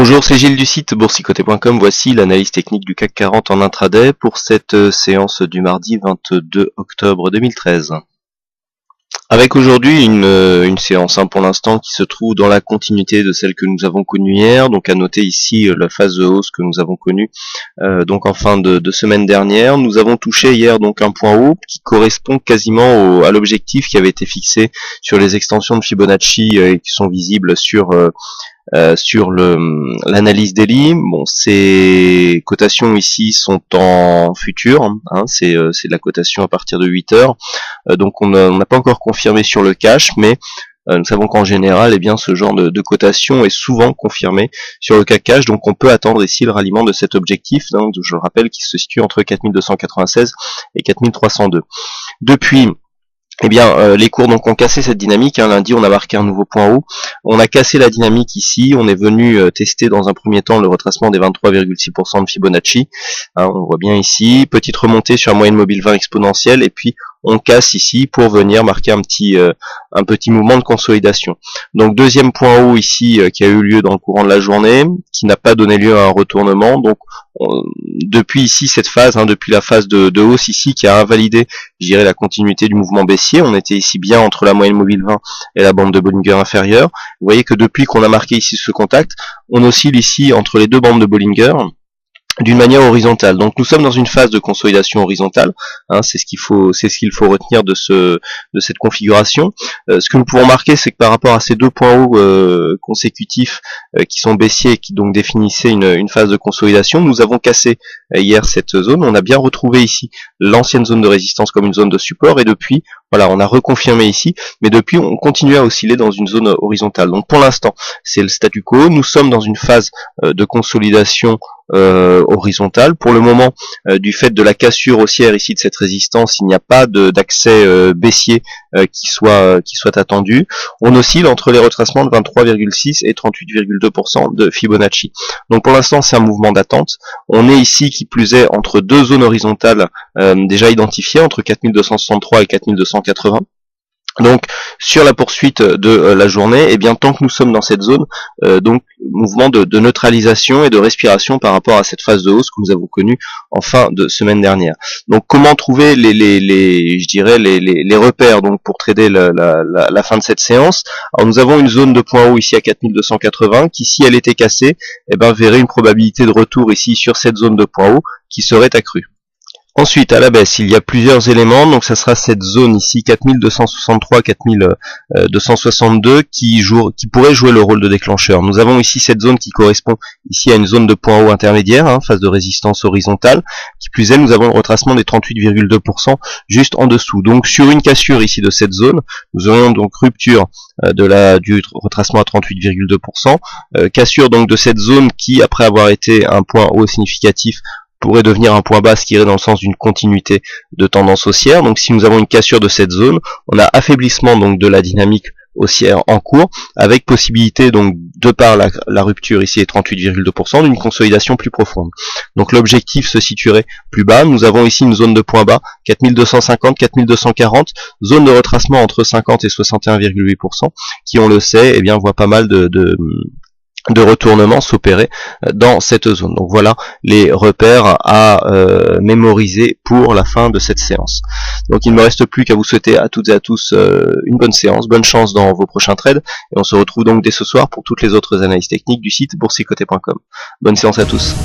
Bonjour, c'est Gilles du site boursicoté.com. Voici l'analyse technique du CAC 40 en intraday pour cette séance du mardi 22 octobre 2013. Avec aujourd'hui une séance pour l'instant qui se trouve dans la continuité de celle que nous avons connue hier. Donc à noter ici la phase de hausse que nous avons connue donc en fin de semaine dernière. Nous avons touché hier donc un point haut qui correspond quasiment à l'objectif qui avait été fixé sur les extensions de Fibonacci qui sont visibles sur l'analyse daily. Bon, ces cotations ici sont en futur, c'est de la cotation à partir de 8 heures. Donc on n'a pas encore confirmé sur le cash, mais nous savons qu'en général, ce genre de cotation est souvent confirmé sur le CAC cash, donc on peut attendre ici le ralliement de cet objectif, je le rappelle, qui se situe entre 4296 et 4302. Depuis, les cours donc ont cassé cette dynamique. Lundi, on a marqué un nouveau point haut. On a cassé la dynamique ici. On est venu tester dans un premier temps le retracement des 23,6% de Fibonacci. On voit bien ici, petite remontée sur la moyenne mobile 20 exponentielle, et puis on casse ici pour venir marquer un petit mouvement de consolidation. Donc deuxième point haut ici qui a eu lieu dans le courant de la journée, qui n'a pas donné lieu à un retournement. Donc depuis ici cette phase, depuis la phase de hausse ici qui a invalidé, je dirais, la continuité du mouvement baissier. On était ici bien entre la moyenne mobile 20 et la bande de Bollinger inférieure. Vous voyez que depuis qu'on a marqué ici ce contact, on oscille ici entre les deux bandes de Bollinger d'une manière horizontale. Donc nous sommes dans une phase de consolidation horizontale, c'est ce qu'il faut retenir de cette configuration. Ce que nous pouvons marquer, c'est que par rapport à ces deux points hauts consécutifs qui sont baissiers et qui donc définissaient une phase de consolidation, nous avons cassé hier cette zone. On a bien retrouvé ici l'ancienne zone de résistance comme une zone de support, et depuis, voilà, on a reconfirmé ici, mais depuis on continue à osciller dans une zone horizontale. Donc pour l'instant, c'est le statu quo. Nous sommes dans une phase de consolidation horizontale. Pour le moment, du fait de la cassure haussière ici de cette résistance, il n'y a pas d'accès baissier qui soit attendu. On oscille entre les retracements de 23,6 et 38,2% de Fibonacci. Donc pour l'instant, c'est un mouvement d'attente. On est ici, qui plus est, entre deux zones horizontales déjà identifiées, entre 4263 et 4280. Donc sur la poursuite de la journée, tant que nous sommes dans cette zone, donc mouvement de neutralisation et de respiration par rapport à cette phase de hausse que nous avons connue en fin de semaine dernière. Donc comment trouver les repères donc pour trader la fin de cette séance? Alors nous avons une zone de point haut ici à 4280 qui, si elle était cassée, verrait une probabilité de retour ici sur cette zone de point haut qui serait accrue. Ensuite, à la baisse, il y a plusieurs éléments. Donc ça sera cette zone ici 4263, 4262 qui pourrait jouer le rôle de déclencheur. Nous avons ici cette zone qui correspond ici à une zone de point haut intermédiaire, phase de résistance horizontale. Qui plus est, nous avons le retracement des 38,2% juste en dessous. Donc sur une cassure ici de cette zone, nous aurions donc rupture du retracement à 38,2%, cassure donc de cette zone qui, après avoir été un point haut significatif, pourrait devenir un point bas, ce qui irait dans le sens d'une continuité de tendance haussière. Donc si nous avons une cassure de cette zone, on a affaiblissement donc de la dynamique haussière en cours, avec possibilité donc, de par la rupture ici est 38,2%, d'une consolidation plus profonde. Donc l'objectif se situerait plus bas. Nous avons ici une zone de point bas 4250, 4240, zone de retracement entre 50 et 61,8%, qui, on le sait, voit pas mal de retournement s'opérer dans cette zone. Donc voilà les repères à mémoriser pour la fin de cette séance. Donc il ne me reste plus qu'à vous souhaiter à toutes et à tous une bonne séance, bonne chance dans vos prochains trades, et on se retrouve donc dès ce soir pour toutes les autres analyses techniques du site boursicoté.com. Bonne séance à tous.